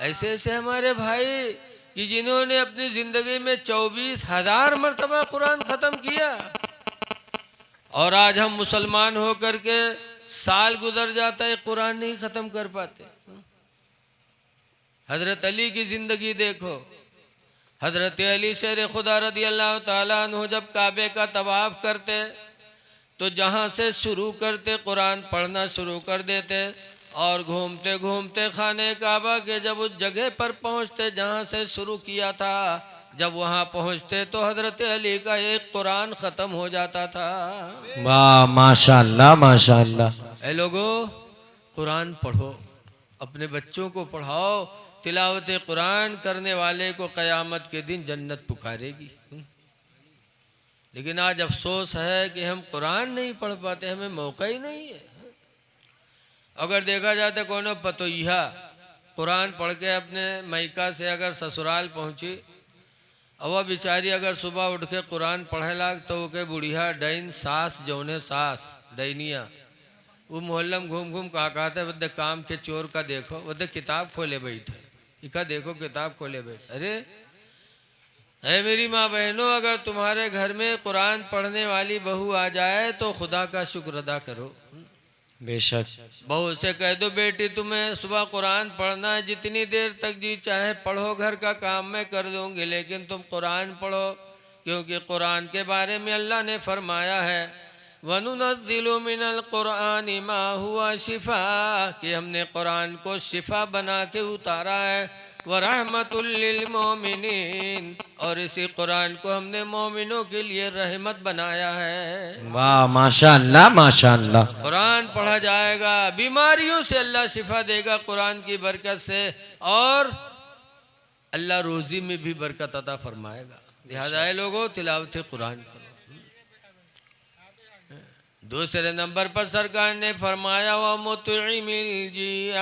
ऐसे ऐसे हमारे भाई कि जिन्होंने अपनी जिंदगी में 24,000 मरतबा कुरान ख़त्म किया, और आज हम मुसलमान होकर के साल गुजर जाता है कुरान नहीं ख़त्म कर पाते। हजरत अली की ज़िंदगी देखो। हजरत अली शेर खुदा रदी अल्लाह ताला अन्हु जब काबे का तवाफ़ करते तो जहाँ से शुरू करते कुरान पढ़ना शुरू कर देते, और घूमते घूमते खाने काबा के जब उस जगह पर पहुँचते जहाँ से शुरू किया था, जब वहाँ पहुँचते तो हजरत अली का एक कुरान ख़त्म हो जाता था। वाह माशाअल्लाह माशाअल्लाह। ऐ लोगों, कुरान पढ़ो, अपने बच्चों को पढ़ाओ। तिलावत कुरान करने वाले को क़यामत के दिन जन्नत पुकारेगी। लेकिन आज अफसोस है कि हम कुरान नहीं पढ़ पाते, हमें मौका ही नहीं है। अगर देखा जाए तो कोनो पतोहिया कुरान पढ़ के अपने मैका से अगर ससुराल पहुंची, और वह बेचारी अगर सुबह उठ के कुरान पढ़े लाग तो के बुढ़िया डैन सास जौने सास डैनिया वो मोहल्लम घूम घूम कहा कहते बदे काम के चोर का देखो, बदे किताब खोले बैठे, इका देखो किताब खोले बैठे। अरे है मेरी माँ बहनों, अगर तुम्हारे घर में कुरान पढ़ने वाली बहू आ जाए तो खुदा का शुक्र अदा करो। बेशक। बहू से कह दो बेटी तुम्हें सुबह कुरान पढ़ना है, जितनी देर तक जी चाहे पढ़ो, घर का काम मैं कर दूंगी, लेकिन तुम कुरान पढ़ो, क्योंकि कुरान के बारे में अल्लाह ने फरमाया है वनुनज़्ज़िलु मिनल कुरानि मा हुआ शिफा, कि हमने कुरान को शिफा बना के उतारा है, व रहमतुल लिल मोमिनीन, और इसी कुरान को हमने मोमिनों के लिए रहमत बनाया है। वाह माशाअल्लाह माशाअल्लाह। कुरान पढ़ा जाएगा, बीमारियों से अल्लाह शिफा देगा कुरान की बरकत से, और अल्लाह रोज़ी में भी बरकत अता फरमाएगा। लिहाजा है लोगों, तिलावत कुरान करो। दूसरे नंबर पर सरकार ने फरमाया व मुतइमिल जियान,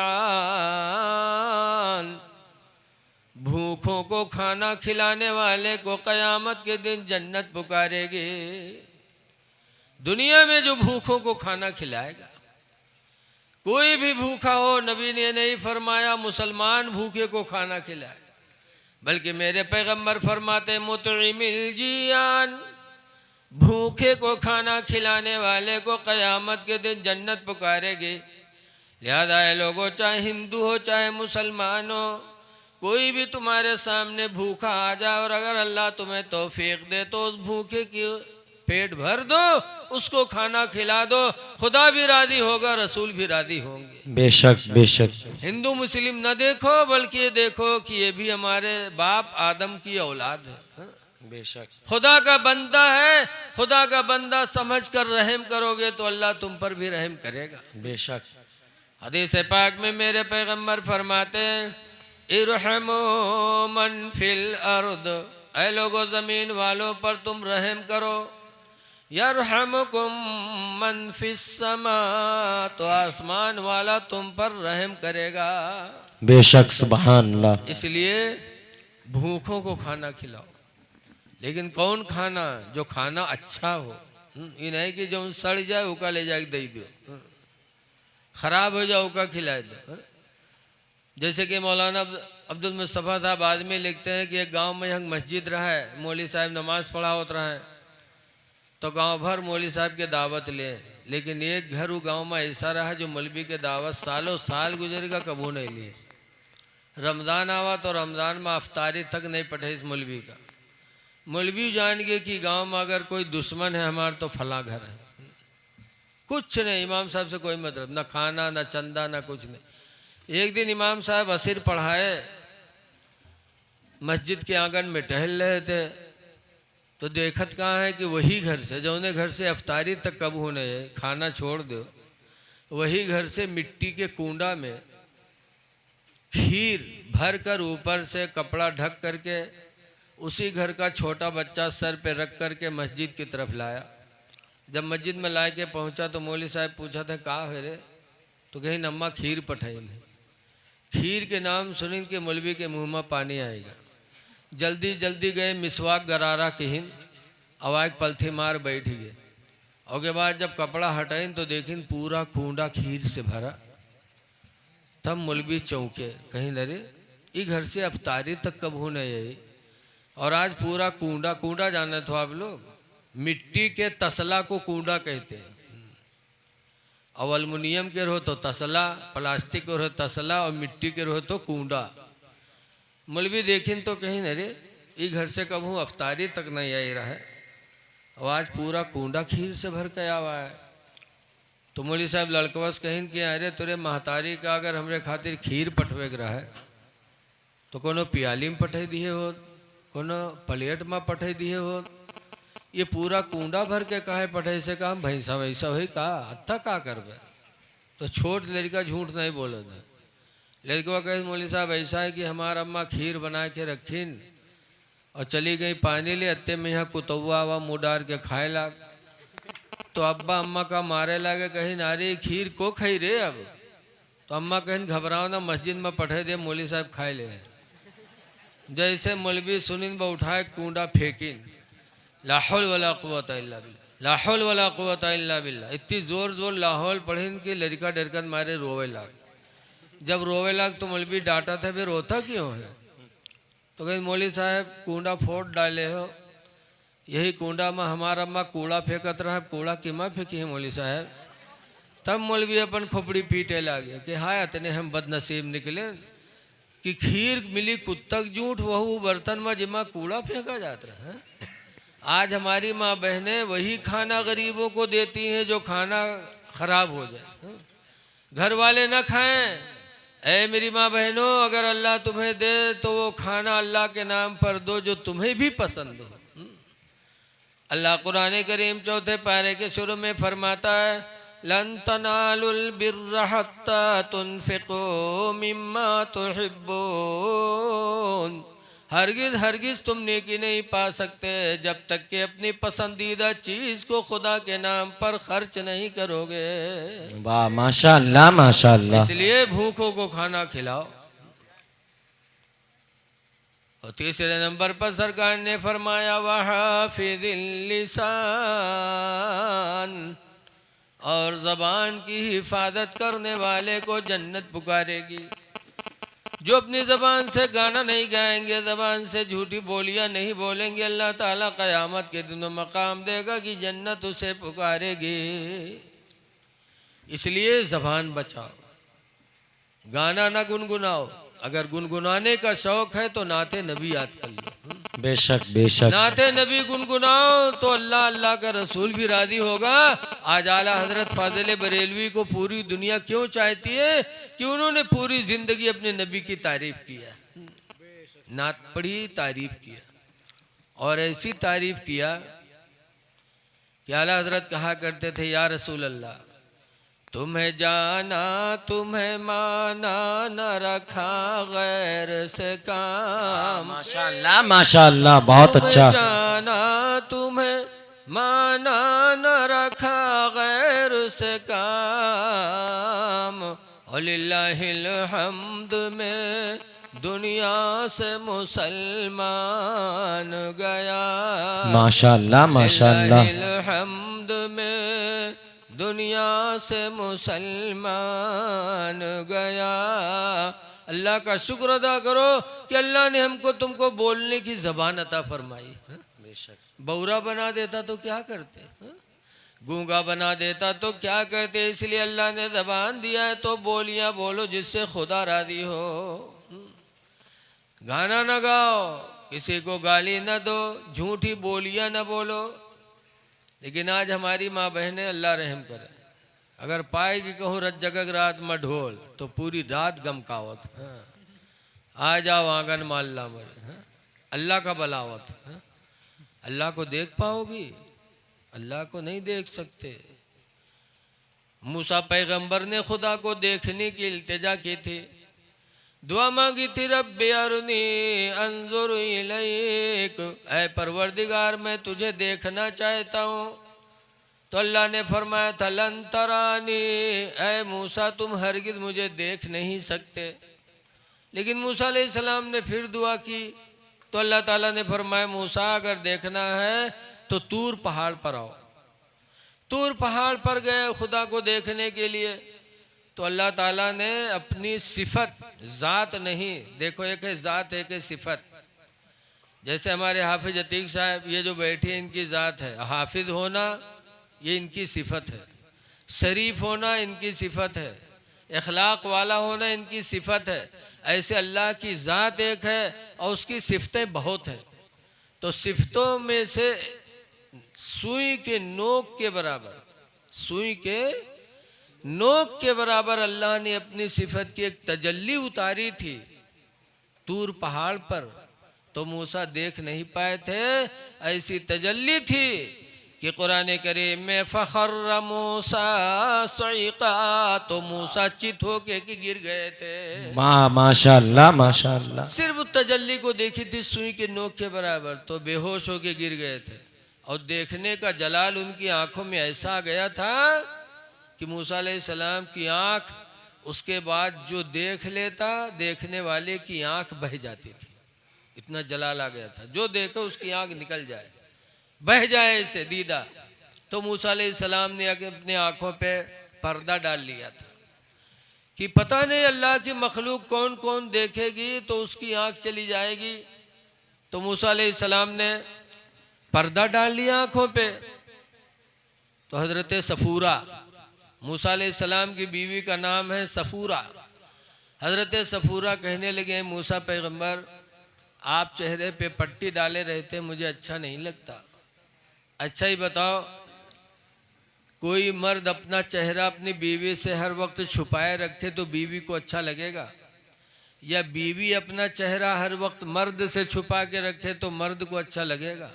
भूखों को खाना खिलाने वाले को क़यामत के दिन जन्नत पुकारेगी। दुनिया में जो भूखों को खाना खिलाएगा, कोई भी भूखा हो, नबी ने नहीं फरमाया मुसलमान भूखे को खाना खिलाए, बल्कि मेरे पैगंबर फरमाते मुतइमिल जियान, भूखे को खाना खिलाने वाले को क़यामत के दिन जन्नत पुकारेगी। लिहाजा है लोगों, चाहे हिंदू हो चाहे मुसलमान हो, कोई भी तुम्हारे सामने भूखा आ जाए और अगर अल्लाह तुम्हें तौफीक दे तो उस भूखे की पेट भर दो, उसको खाना खिला दो, खुदा भी राजी होगा, रसूल भी राजी होंगे। बेशक बेशक। हिंदू मुस्लिम न देखो, बल्कि ये देखो कि ये भी हमारे बाप आदम की औलाद है। बेशक। खुदा का बंदा है, खुदा का बंदा समझ कर रहम करोगे तो अल्लाह तुम पर भी रहम करेगा। बेशक। हदीस पाक में मेरे पैगंबर फरमाते हैं इरहमो मन फिल अर्द, ऐ लोगो ज़मीन वालों पर तुम रहम करो, यरहमुकुम मन फिस समा, तो आसमान वाला तुम पर रहम करेगा। बेशक सुभान अल्लाह। इसलिए भूखों को खाना खिलाओ, लेकिन कौन खाना? जो खाना अच्छा हो, ये नहीं कि जो सड़ जाए उका ले जाके दे दो, खराब हो जाए उका खिला दो। जैसे कि मौलाना अब्दुल मुस्तफ़ा साहब आदमी लिखते हैं कि एक गांव में यहाँ मस्जिद रहा है, मौली साहब नमाज पढ़ा होता है, तो गांव भर मौली साहब के दावत ले, लेकिन एक घर वो गांव में ऐसा रहा जो मौलवी के दावत सालों साल गुजरेगा कबू नहीं ली। रमज़ान आवा तो रमज़ान में अफ्तारी तक नहीं पढ़े इस मौलवी का। मौलवी जान गए कि गांव में अगर कोई दुश्मन है हमारा तो फला घर है, कुछ नहीं, इमाम साहब से कोई मतलब, ना खाना ना चंदा ना कुछ नहीं। एक दिन इमाम साहब असर पढ़ाए, मस्जिद के आंगन में टहल रहे थे, तो देखत कहाँ है कि वही घर से, जो उन्हें घर से अफ्तारी तक कब होने है, खाना छोड़ दो, वही घर से मिट्टी के कूंडा में खीर भर कर ऊपर से कपड़ा ढक करके उसी घर का छोटा बच्चा सर पे रख करके मस्जिद की तरफ लाया। जब मस्जिद में ला के पहुँचा तो मौली साहब पूछा था कहाँ है रे, तो कहीं नम्मा खीर पठाई। खीर के नाम सुन के मौलवी के मुँह में पानी आएगा। जल्दी जल्दी गए मिसवाक गरारा के हिंद, आवाज़ पलथी मार बैठ गए। और के बाद जब कपड़ा हटाइन तो देखिन पूरा कूंडा खीर से भरा। तब मौलवी चौंके, कहीं अरे ये घर से अफ्तारी तक कबू नहीं आई। और आज पूरा कूंडा, कूंडा जाने तो आप लोग, मिट्टी के तसला को कूंडा कहते हैं। और एल्युमिनियम के रहो तो तसला, प्लास्टिक के रहो तसला, और मिट्टी के रहो तो कूंडा। मौलवी देखिन तो कहीं अरे ये घर से कबू अफ्तारी तक नहीं आई रहा है, और आज पूरा कूंडा खीर से भर के आवा है। तो मौलवी साहब लड़कवस कहीं कि अरे तुरे महतारी का अगर हमरे खातिर खीर पठवे रहा है तो कोनो पियाली में पठे दिए हो, कोनो प्लेट में पठे दिए हो, ये पूरा कूंडा भर के काहे पठे से कहा भैंसा वैसा हुई का अत्था का करबे। तो छोट लड़का झूठ नहीं बोले था। लड़का कहे मौलवी साहब ऐसा है कि हमारा अम्मा खीर बना के रखीन और चली गई पानी ले, अत्ते में यहाँ कुतुआ हुआ मुँह डार के खाए लाग। तो अब्बा अम्मा का मारे लागे, कहीं नारे खीर को खाई रे अब। तो अम्मा कहीं घबराओ ना, मस्जिद में पठे दे, मौलवी साहब खाए ले। जैसे मौलवी सुनिन ब उठाए कूंडा फेंकिन, ला हौल वला कुव्वत इल्ला बिल्लाह, ला हौल वला कुव्वत इल्ला बिल्लाह। इतनी जोर जोर लाहौल पढ़िन कि लड़का डरकन मारे रोवे लाग। जब रोवे लाग तो मौलवी डांटा था, फिर रोता क्यों है? तो कहीं मौलवी साहब कूंडा फोड़ डाले हो, यही कूंडा में हमारा अम्मा कूड़ा फेंकत रहा, कूड़ा किमा फेंकी है मौलवी साहब। तब मौलवी अपन खोपड़ी पीटे लागे कि हाय इतने हम बदनसीब निकले कि खीर मिली कुत्तक जूठ, वह बर्तन में जिमा कूड़ा फेंका जाता है। आज हमारी माँ बहनें वही खाना गरीबों को देती हैं जो खाना खराब हो जाए, घर वाले न खाएं। ऐ मेरी माँ बहनों, अगर अल्लाह तुम्हें दे तो वो खाना अल्लाह के नाम पर दो जो तुम्हें भी पसंद हो। अल्लाह कुरान करीम चौथे पारे के शुरू में फरमाता है, लन तनालुल बिर्र हत्ता तुनफिकू मिम्मा तुहिब्बून। हरगिज हरगिज तुम नेकी नहीं पा सकते जब तक कि अपनी पसंदीदा चीज को खुदा के नाम पर खर्च नहीं करोगे। वाह माशाअल्लाह माशाअल्लाह। इसलिए भूखों को खाना खिलाओ। और तीसरे नंबर पर सरकार ने फरमाया वहाफिज़िल लिसान, और ज़बान की हिफाजत करने वाले को जन्नत पुकारेगी। जो अपनी ज़बान से गाना नहीं गाएंगे, ज़बान से झूठी बोलियां नहीं बोलेंगे, अल्लाह ताला क़यामत के दिन मकाम देगा कि जन्नत उसे पुकारेगी। इसलिए ज़बान बचाओ, गाना ना गुनगुनाओ। अगर गुनगुनाने का शौक है तो नाते नबी याद कर लो। बेशक बेशक। नाते नबी गुनगुनाओ तो अल्लाह अल्लाह का रसूल भी राजी होगा। आज आला हजरत फाजिल बरेलवी को पूरी दुनिया क्यों चाहती है? कि उन्होंने पूरी जिंदगी अपने नबी की तारीफ किया, नात पढ़ी, तारीफ किया, और ऐसी तारीफ किया कि आला हजरत कहा करते थे, या रसूल अल्लाह तुम्हें जाना तुम्हें माना न रखा गैर से काम। माशाअल्लाह माशाअल्लाह, बहुत अच्छा। जाना तुम्हें माना न रखा गैर से काम, लिल्लाहिल हम्द में दुनिया से मुसलमान गया। माशाअल्लाह माशाअल्लाह। लिल्लाहिल हम्द में दुनिया से मुसलमान गया। अल्लाह का शुक्र अदा करो कि अल्लाह ने हमको तुमको बोलने की ज़बान अता फरमाई। बौरा बना देता तो क्या करते, गूंगा बना देता तो क्या करते। इसलिए अल्लाह ने ज़बान दिया है तो बोलियां बोलो जिससे खुदा राजी हो। गाना न गाओ, किसी को गाली न दो, झूठी बोलियां न बोलो। लेकिन आज हमारी माँ बहनें अल्लाह रहम करे, अगर पाएगी कहूँ रज जगग रात में ढोल तो पूरी रात गमकावत। आ जाओ आंगन माल्ला मरे, अल्लाह का बलावत। अल्लाह को देख पाओगी? अल्लाह को नहीं देख सकते। मूसा पैगंबर ने खुदा को देखने की इल्तिजा की थी, दुआ मांगी थी, रब्बी अरनी अंजुर इलैक, ऐ परवरदिगार मैं तुझे देखना चाहता हूँ। तो अल्लाह ने फरमाया था लन तरानी, ऐ मूसा तुम हरगिज मुझे देख नहीं सकते। लेकिन मूसा अलैहिस्सलाम ने फिर दुआ की तो अल्लाह ताला ने फरमाया मूसा अगर देखना है तो तूर पहाड़ पर आओ। तूर पहाड़ पर गए खुदा को देखने के लिए। तो अल्लाह ताला ने अपनी सिफत, ज़ात नहीं, देखो एक है ज़ात एक है सिफत। जैसे हमारे हाफिज अतीक साहब ये जो बैठे हैं इनकी ज़ात है, हाफिज होना ये इनकी सिफत है, शरीफ होना इनकी सिफत है, इखलाक वाला होना इनकी सिफत है। ऐसे अल्लाह की ज़ात एक है और उसकी सिफतें बहुत हैं। तो सिफतों में से सुई के नोक के बराबर, सुई के नोक के बराबर अल्लाह ने अपनी सिफत की एक तजल्ली उतारी थी तूर पहाड़ पर, तो मूसा देख नहीं पाए थे। ऐसी तजल्ली थी कि कुरान करीम में फ़ख़र्र मूसा सईक़ा, तो मूसा चित होके कि गिर गए थे। माशाअल्लाह माशाअल्लाह। सिर्फ उस तजल्ली को देखी थी सुई के नोक के बराबर, तो बेहोश होके गिर गए थे। और देखने का जलाल उनकी आंखों में ऐसा आ गया था कि मूसा अलैहिस्सलाम की आंख, उसके बाद जो देख लेता देखने वाले की आंख बह जाती थी, इतना जलाल आ गया था। जो देखे उसकी आंख निकल जाए, बह जाए ऐसे दीदा। तो मूसा अलैहिस्सलाम ने अपने आंखों पे पर्दा डाल लिया था कि पता नहीं अल्लाह की मखलूक कौन कौन देखेगी तो उसकी आंख चली जाएगी। तो मूसा अलैहिस्सलाम ने पर्दा डाल लिया आंखों पे। तो हजरत सफूरा, मूसा अलैहिस्सलाम की बीवी का नाम है सफूरा, हजरत सफूरा कहने लगे मूसा पैगंबर आप चेहरे पे पट्टी डाले रहते मुझे अच्छा नहीं लगता। अच्छा ही बताओ, कोई मर्द अपना चेहरा अपनी बीवी से हर वक्त छुपाए रखे तो बीवी को अच्छा लगेगा, या बीवी अपना चेहरा हर वक्त मर्द से छुपा के रखे तो मर्द को अच्छा लगेगा?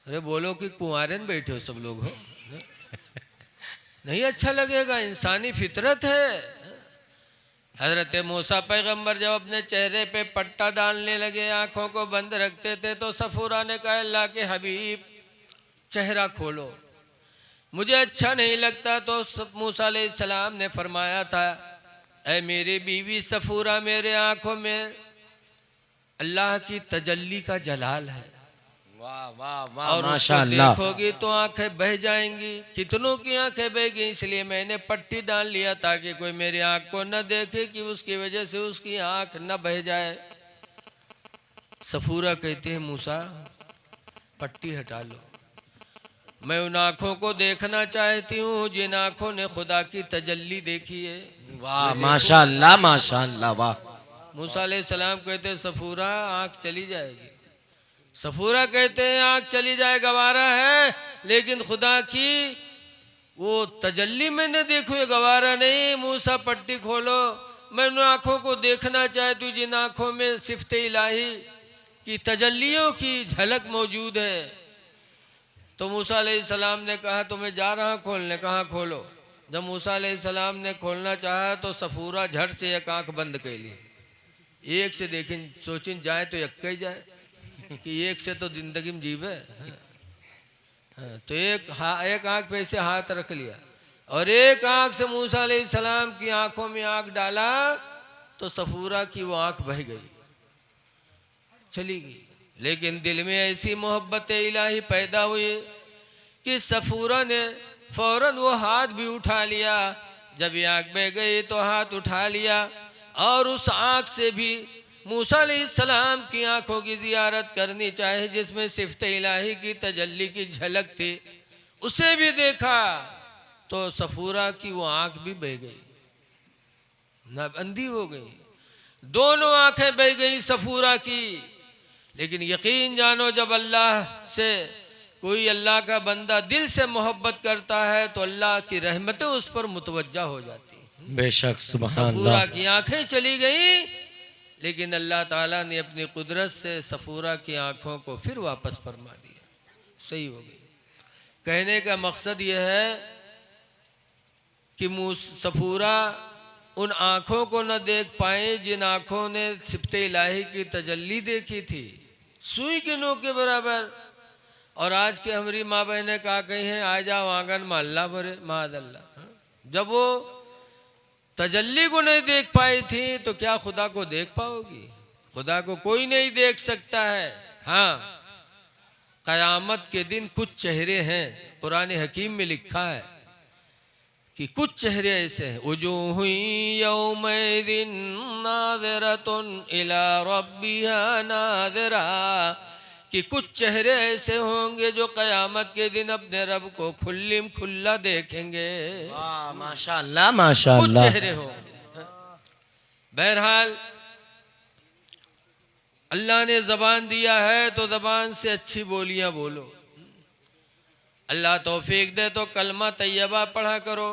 अरे बोलो कि कुंवारे में बैठे हो सब लोग हो, नहीं अच्छा लगेगा, इंसानी फितरत है। हजरत मूसा पैगंबर जब अपने चेहरे पे पट्टा डालने लगे, आंखों को बंद रखते थे, तो सफूरा ने कहा अल्लाह के हबीब चेहरा खोलो, मुझे अच्छा नहीं लगता। तो मूसा अलैहिस्सलाम ने फरमाया था ऐ मेरी बीवी सफूरा, मेरे आंखों में अल्लाह की तजल्ली का जलाल है, वाह वाह वाह और उसको देखोगी तो आंखें बह जाएंगी। कितनों की आंखें बह गई, इसलिए मैंने पट्टी डाल लिया ताकि कोई मेरी आंख को न देखे कि उसकी वजह से उसकी आंख न बह जाए। सफूरा कहते हैं मूसा पट्टी हटा लो, मैं उन आंखों को देखना चाहती हूँ जिन आंखों ने खुदा की तजल्ली देखी है। वाह माशाअल्लाह माशाअल्लाह वाह। मूसा अलैहिस्सलाम कहते सफूरा आंख चली जाएगी। सफूरा कहते हैं आंख चली जाए गवारा है, लेकिन खुदा की वो तजल्ली मैंने देखो ये गवारा नहीं। मूसा पट्टी खोलो, मैं उन आंखों को देखना चाहती हूँ जिन आंखों में सिफत इलाही की तजल्लियों की झलक मौजूद है। तो मूसा अलैहिस्सलाम ने कहा तो मैं जा रहा खोलने, कहाँ खोलो। जब मूसा अलैहिस्सलाम ने खोलना चाहा तो सफूरा झट से एक आंख बंद कर ली। एक से देखें सोचिन जाए तो एक ही जाए कि एक से तो जिंदगी में जीवे। तो एक आंख पे ऐसे हाथ रख लिया और एक आंख से मूसा अलैहिस्सलाम की आंखों में आंख डाला तो सफूरा की वो आंख बह गई, चली गई। लेकिन दिल में ऐसी मोहब्बत इलाही पैदा हुई कि सफूरा ने फौरन वो हाथ भी उठा लिया। जब ये आंख बह गई तो हाथ उठा लिया और उस आंख से भी मूसा अलैहिस्सलाम की आंखों की जियारत करनी चाहे जिसमें सिफत इलाही की तजल्ली की झलक थी, उसे भी देखा तो सफूरा की वो आंख भी बह गई, न अंधी हो गई। दोनों आंखें बह गई सफूरा की। लेकिन यकीन जानो जब अल्लाह से कोई अल्लाह का बंदा दिल से मोहब्बत करता है तो अल्लाह की रहमतें उस पर मुतवज्जा हो जाती हैं। बेशक सुभान अल्लाह। सफूरा की आंखें चली गई, लेकिन अल्लाह ताला ने अपनी कुदरत से सफूरा की आंखों को फिर वापस फरमा दिया, सही हो गई। कहने का मकसद यह है कि सफूरा उन आँखों को न देख पाए जिन आँखों ने सिफत इलाही की तजल्ली देखी थी, सुई के नोक के बराबर। और आज के हमारी माँ बहनें कहा कही हैं आ जाओ आंगन में अल्लाह भरे मादल्ला। जब वो तजल्ली को नहीं देख पाई थी तो क्या खुदा को देख पाओगी? खुदा को कोई नहीं देख सकता है। हाँ, क़यामत के दिन कुछ चेहरे हैं, कुरान हकीम में लिखा है कि कुछ चेहरे ऐसे हैं, वजूहु यौमइदिन नाज़िरतुन इला रब्बिहा नाज़िरा, कि कुछ चेहरे ऐसे होंगे जो कयामत के दिन अपने रब को खुल्लिम खुल्ला देखेंगे। वाह माशाअल्लाह माशाअल्लाह। कुछ चेहरे होंगे। बहरहाल अल्लाह ने ज़बान दिया है तो ज़बान से अच्छी बोलियां बोलो। अल्लाह तौफीक दे तो कलमा तैयबा पढ़ा करो,